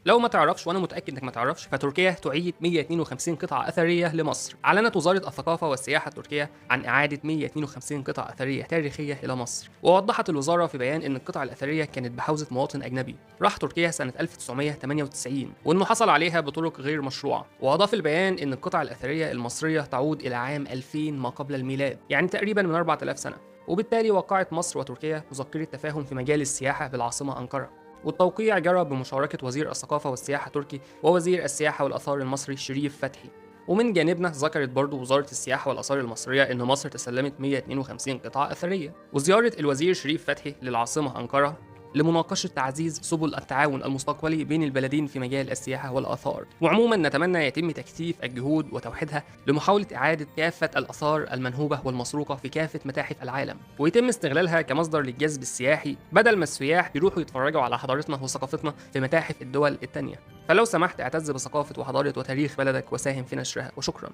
لو ما تعرفش وانا متاكد انك ما تعرفش، فتركيا تعيد 152 قطعه اثريه لمصر. اعلنت وزاره الثقافه والسياحه التركيه عن اعاده 152 قطعه اثريه تاريخيه الى مصر. ووضحت الوزاره في بيان ان القطع الاثريه كانت بحوزه مواطن اجنبي راح تركيا سنه 1998، وانه حصل عليها بطرق غير مشروعه. واضاف البيان ان القطع الاثريه المصريه تعود الى عام 2000 ما قبل الميلاد، يعني تقريبا من 4000 سنه. وبالتالي وقعت مصر وتركيا مذكره تفاهم في مجال السياحه بالعاصمه انقره، والتوقيع جرى بمشاركة وزير الثقافة والسياحة التركي ووزير السياحة والآثار المصري شريف فتحي. ومن جانبنا ذكرت برضو وزارة السياحة والآثار المصرية إن مصر تسلمت 152 قطعة أثرية. وزيارة الوزير شريف فتحي للعاصمة أنقرة لمناقشة تعزيز سبل التعاون المستقبلي بين البلدين في مجال السياحة والآثار. وعموما نتمنى يتم تكثيف الجهود وتوحيدها لمحاولة إعادة كافة الآثار المنهوبة والمسروقة في كافة متاحف العالم، ويتم استغلالها كمصدر للجذب السياحي بدل ما السياح بيروحوا يتفرجوا على حضارتنا وثقافتنا في متاحف الدول التانية. فلو سمحت اعتز بثقافة وحضارة وتاريخ بلدك وساهم في نشرها، وشكرا.